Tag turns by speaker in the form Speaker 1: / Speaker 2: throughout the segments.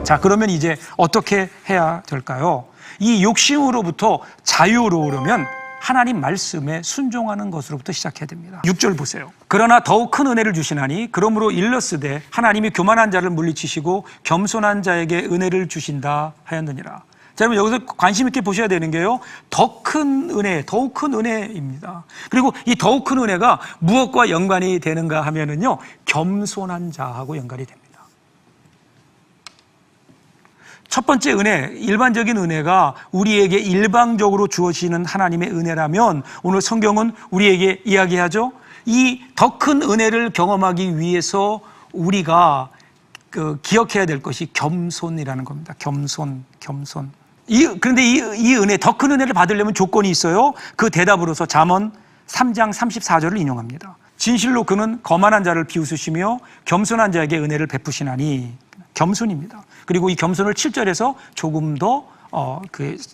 Speaker 1: 자, 그러면 이제 어떻게 해야 될까요? 이 욕심으로부터 자유로우려면 하나님 말씀에 순종하는 것으로부터 시작해야 됩니다. 6절 보세요. 그러나 더욱 큰 은혜를 주시나니 그러므로 일렀으되 하나님이 교만한 자를 물리치시고 겸손한 자에게 은혜를 주신다 하였느니라. 자, 여러분 여기서 관심 있게 보셔야 되는 게요, 더 큰 은혜, 더욱 큰 은혜입니다. 그리고 이 더욱 큰 은혜가 무엇과 연관이 되는가 하면은요, 겸손한 자하고 연관이 됩니다. 첫 번째 은혜, 일반적인 은혜가 우리에게 일방적으로 주어지는 하나님의 은혜라면 오늘 성경은 우리에게 이야기하죠. 이 더 큰 은혜를 경험하기 위해서 우리가 기억해야 될 것이 겸손이라는 겁니다. 겸손. 그런데 이 은혜, 더 큰 은혜를 받으려면 조건이 있어요. 그 대답으로서 잠언 3장 34절을 인용합니다. 진실로 그는 거만한 자를 비웃으시며 겸손한 자에게 은혜를 베푸시나니. 겸손입니다. 그리고 이 겸손을 7절에서 조금 더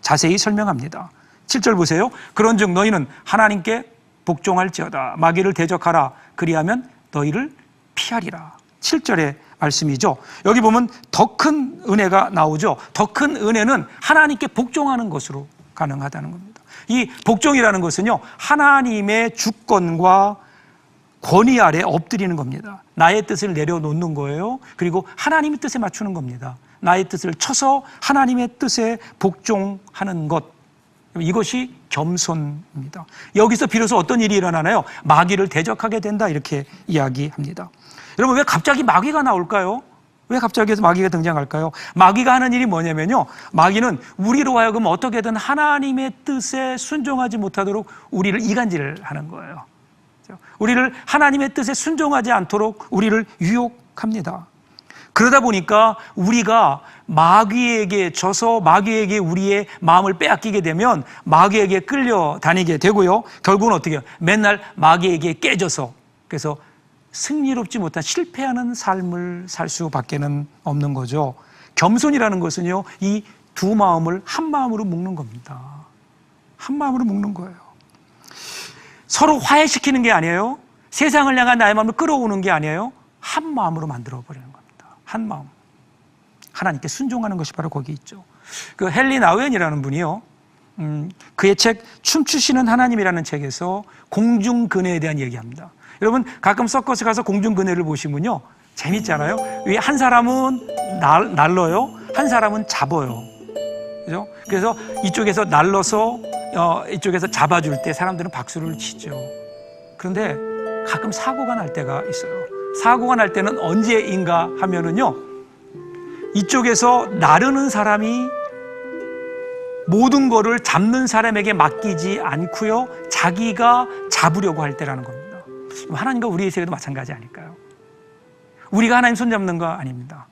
Speaker 1: 자세히 설명합니다. 7절 보세요. 그런즉 너희는 하나님께 복종할지어다. 마귀를 대적하라. 그리하면 너희를 피하리라. 7절의 말씀이죠. 여기 보면 더 큰 은혜가 나오죠. 더 큰 은혜는 하나님께 복종하는 것으로 가능하다는 겁니다. 이 복종이라는 것은요, 하나님의 주권과 권위 아래 엎드리는 겁니다. 나의 뜻을 내려놓는 거예요. 그리고 하나님의 뜻에 맞추는 겁니다. 나의 뜻을 쳐서 하나님의 뜻에 복종하는 것, 이것이 겸손입니다. 여기서 비로소 어떤 일이 일어나나요? 마귀를 대적하게 된다, 이렇게 이야기합니다. 여러분, 왜 갑자기 마귀가 나올까요? 왜 갑자기 마귀가 등장할까요? 마귀가 하는 일이 뭐냐면요, 마귀는 우리로 하여금 어떻게든 하나님의 뜻에 순종하지 못하도록 우리를 이간질하는 거예요. 우리를 하나님의 뜻에 순종하지 않도록 우리를 유혹합니다. 그러다 보니까 우리가 마귀에게 져서 마귀에게 우리의 마음을 빼앗기게 되면 마귀에게 끌려다니게 되고요, 결국은 어떻게 해요? 맨날 마귀에게 깨져서, 그래서 승리롭지 못한 실패하는 삶을 살 수밖에는 없는 거죠. 겸손이라는 것은요, 이 두 마음을 한 마음으로 묶는 겁니다. 한 마음으로 묶는 거예요. 서로 화해시키는 게 아니에요. 세상을 향한 나의 마음을 끌어오는 게 아니에요. 한 마음으로 만들어버리는 겁니다. 한 마음. 하나님께 순종하는 것이 바로 거기 있죠. 그 헨리 나우엔이라는 분이요, 그의 책 춤추시는 하나님이라는 책에서 공중근해에 대한 얘기합니다. 여러분, 가끔 서커스 가서 공중근해를 보시면요, 재밌잖아요. 한 사람은 날러요, 한 사람은 잡아요. 그죠? 그래서 이쪽에서 날러서 이쪽에서 잡아줄 때 사람들은 박수를 치죠. 그런데 가끔 사고가 날 때가 있어요. 사고가 날 때는 언제인가 하면은요, 이쪽에서 나르는 사람이 모든 거를 잡는 사람에게 맡기지 않고요, 자기가 잡으려고 할 때라는 겁니다. 하나님과 우리의 세계도 마찬가지 아닐까요? 우리가 하나님 손잡는 거 아닙니다.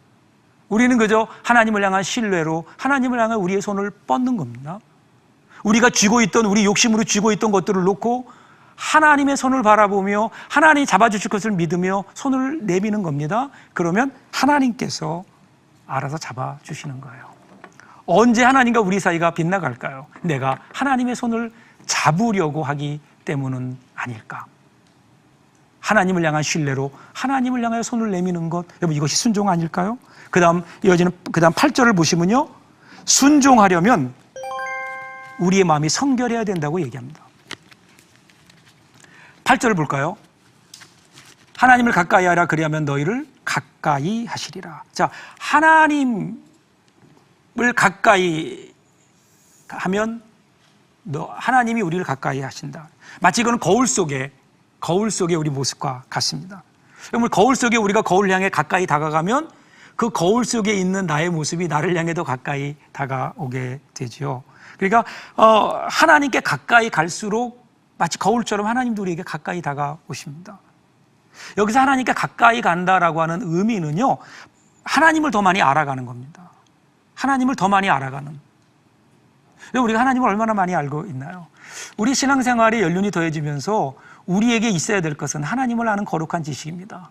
Speaker 1: 우리는 그저 하나님을 향한 신뢰로 하나님을 향한 우리의 손을 뻗는 겁니다. 우리가 쥐고 있던, 우리 욕심으로 쥐고 있던 것들을 놓고 하나님의 손을 바라보며 하나님이 잡아주실 것을 믿으며 손을 내미는 겁니다. 그러면 하나님께서 알아서 잡아주시는 거예요. 언제 하나님과 우리 사이가 빗나갈까요? 내가 하나님의 손을 잡으려고 하기 때문은 아닐까? 하나님을 향한 신뢰로 하나님을 향하여 손을 내미는 것, 여러분, 이것이 순종 아닐까요? 그 다음 8절을 보시면요, 순종하려면 우리의 마음이 성결해야 된다고 얘기합니다. 8절을 볼까요? 하나님을 가까이 하라. 그리하면 너희를 가까이 하시리라. 자, 하나님을 가까이 하면 하나님이 우리를 가까이 하신다. 마치 이거는 거울 속의 우리 모습과 같습니다. 여러분, 거울 속에 우리가 거울 향해 가까이 다가가면 그 거울 속에 있는 나의 모습이 나를 향해 더 가까이 다가오게 되죠. 그러니까 하나님께 가까이 갈수록 마치 거울처럼 하나님도 우리에게 가까이 다가오십니다. 여기서 하나님께 가까이 간다라고 하는 의미는요, 하나님을 더 많이 알아가는 겁니다. 하나님을 더 많이 알아가는. 우리가 하나님을 얼마나 많이 알고 있나요? 우리 신앙생활에 연륜이 더해지면서 우리에게 있어야 될 것은 하나님을 아는 거룩한 지식입니다.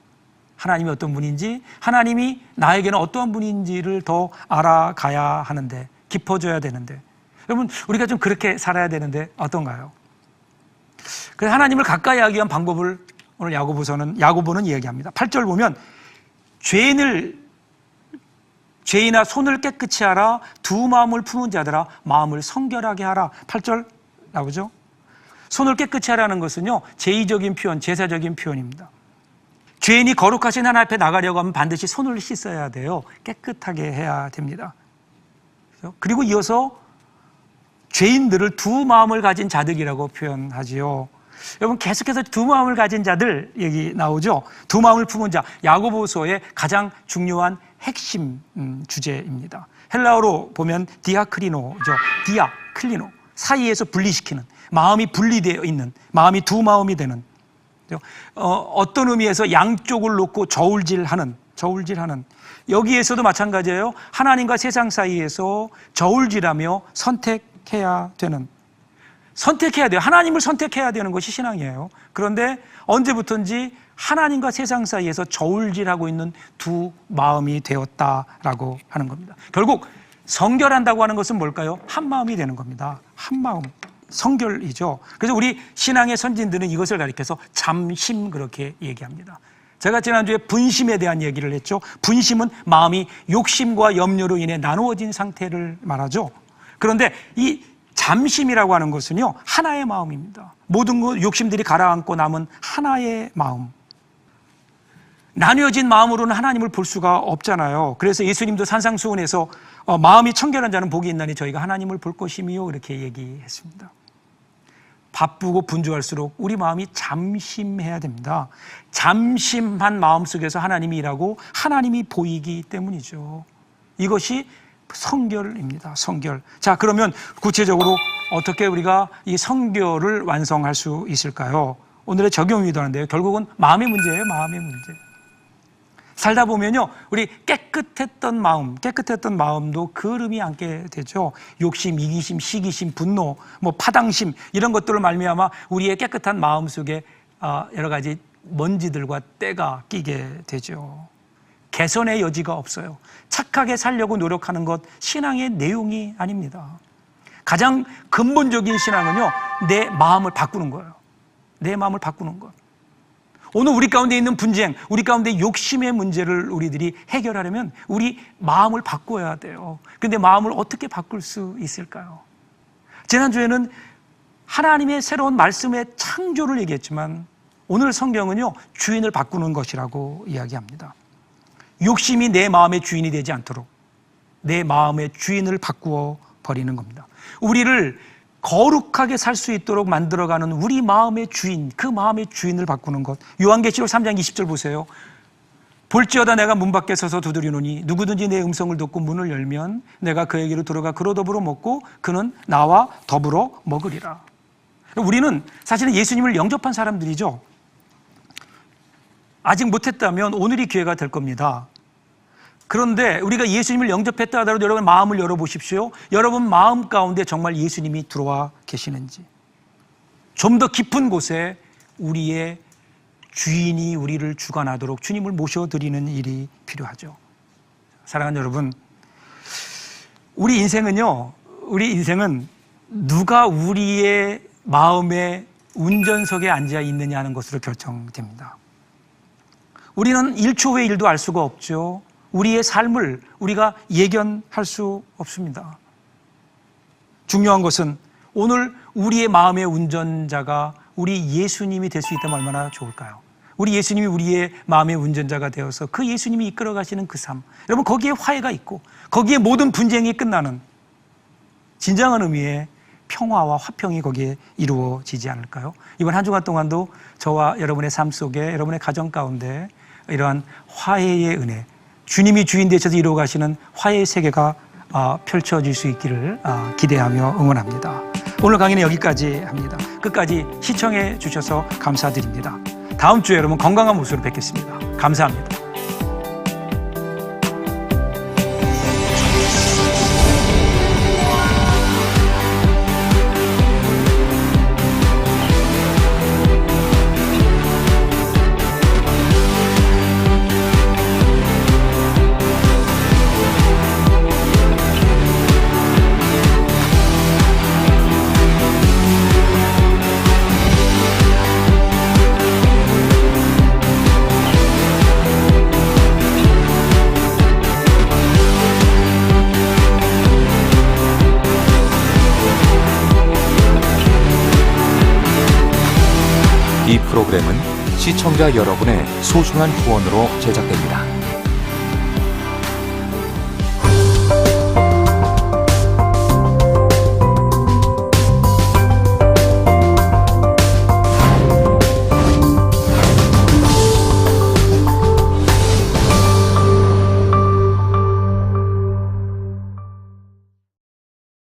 Speaker 1: 하나님이 어떤 분인지, 하나님이 나에게는 어떠한 분인지를 더 알아가야 하는데, 깊어져야 되는데, 여러분, 우리가 좀 그렇게 살아야 되는데 어떤가요? 그래서 하나님을 가까이 하기 위한 방법을 오늘 야고보는 이야기합니다. 8절 보면 죄인을 죄인아 손을 깨끗이 하라. 두 마음을 품은 자들아 마음을 성결하게 하라. 8절 나오죠? 손을 깨끗이 하라는 것은요, 제의적인 표현, 제사적인 표현입니다. 죄인이 거룩하신 하나님 앞에 나가려고 하면 반드시 손을 씻어야 돼요. 깨끗하게 해야 됩니다. 그리고 이어서 죄인들을 두 마음을 가진 자들이라고 표현하지요. 여러분, 계속해서 두 마음을 가진 자들 얘기 나오죠. 두 마음을 품은 자, 야고보서의 가장 중요한 핵심 주제입니다. 헬라어로 보면 디아크리노죠. 디아클리노, 사이에서 분리시키는, 마음이 분리되어 있는, 마음이 두 마음이 되는, 어떤 의미에서 양쪽을 놓고 저울질하는, 여기에서도 마찬가지예요. 하나님과 세상 사이에서 저울질하며 선택해야 되는, 선택해야 돼요. 하나님을 선택해야 되는 것이 신앙이에요. 그런데 언제부턴지 하나님과 세상 사이에서 저울질하고 있는 두 마음이 되었다라고 하는 겁니다. 결국 성결한다고 하는 것은 뭘까요? 한 마음이 되는 겁니다. 한 마음, 성결이죠. 그래서 우리 신앙의 선진들은 이것을 가리켜서 잠심 그렇게 얘기합니다. 제가 지난주에 분심에 대한 얘기를 했죠. 분심은 마음이 욕심과 염려로 인해 나누어진 상태를 말하죠. 그런데 이 잠심이라고 하는 것은요, 하나의 마음입니다. 모든 욕심들이 가라앉고 남은 하나의 마음. 나뉘어진 마음으로는 하나님을 볼 수가 없잖아요. 그래서 예수님도 산상수훈에서 마음이 청결한 자는 복이 있나니 저희가 하나님을 볼 것이며 이렇게 얘기했습니다. 바쁘고 분주할수록 우리 마음이 잠심해야 됩니다. 잠심한 마음 속에서 하나님이 일하고 하나님이 보이기 때문이죠. 이것이 성결입니다. 성결. 자, 그러면 구체적으로 어떻게 우리가 이 성결을 완성할 수 있을까요? 오늘의 적용이기도 하는데요. 결국은 마음의 문제예요. 마음의 문제. 살다 보면요, 우리 깨끗했던 마음도 그름이 앉게 되죠. 욕심, 이기심, 시기심, 분노, 파당심 이런 것들을 말미암아 우리의 깨끗한 마음 속에 여러 가지 먼지들과 때가 끼게 되죠. 개선의 여지가 없어요. 착하게 살려고 노력하는 것 신앙의 내용이 아닙니다. 가장 근본적인 신앙은요, 내 마음을 바꾸는 거예요. 내 마음을 바꾸는 것. 오늘 우리 가운데 있는 분쟁, 우리 가운데 욕심의 문제를 우리들이 해결하려면 우리 마음을 바꿔야 돼요. 그런데 마음을 어떻게 바꿀 수 있을까요? 지난주에는 하나님의 새로운 말씀의 창조를 얘기했지만 오늘 성경은요, 주인을 바꾸는 것이라고 이야기합니다. 욕심이 내 마음의 주인이 되지 않도록 내 마음의 주인을 바꾸어 버리는 겁니다. 우리를 거룩하게 살 수 있도록 만들어가는 우리 마음의 주인, 그 마음의 주인을 바꾸는 것. 요한계시록 3장 20절 보세요. 볼지어다 내가 문 밖에 서서 두드리노니 누구든지 내 음성을 듣고 문을 열면 내가 그에게로 들어가 그로 더불어 먹고 그는 나와 더불어 먹으리라. 우리는 사실은 예수님을 영접한 사람들이죠. 아직 못했다면 오늘이 기회가 될 겁니다. 그런데 우리가 예수님을 영접했다 하더라도 여러분 마음을 열어보십시오. 여러분 마음 가운데 정말 예수님이 들어와 계시는지. 좀 더 깊은 곳에 우리의 주인이 우리를 주관하도록 주님을 모셔드리는 일이 필요하죠. 사랑하는 여러분, 우리 인생은 누가 우리의 마음의 운전석에 앉아 있느냐 하는 것으로 결정됩니다. 우리는 1초 후의 일도 알 수가 없죠. 우리의 삶을 우리가 예견할 수 없습니다. 중요한 것은 오늘 우리의 마음의 운전자가 우리 예수님이 될 수 있다면 얼마나 좋을까요? 우리 예수님이 우리의 마음의 운전자가 되어서 그 예수님이 이끌어 가시는 그 삶. 여러분, 거기에 화해가 있고 거기에 모든 분쟁이 끝나는 진정한 의미의 평화와 화평이 거기에 이루어지지 않을까요? 이번 한 주간 동안도 저와 여러분의 삶 속에, 여러분의 가정 가운데 이러한 화해의 은혜, 주님이 주인 되셔서 이루어 가시는 화해의 세계가 펼쳐질 수 있기를 기대하며 응원합니다. 오늘 강의는 여기까지 합니다. 끝까지 시청해 주셔서 감사드립니다. 다음 주에 여러분 건강한 모습으로 뵙겠습니다. 감사합니다.
Speaker 2: 이 프로그램은 시청자 여러분의 소중한 후원으로 제작됩니다.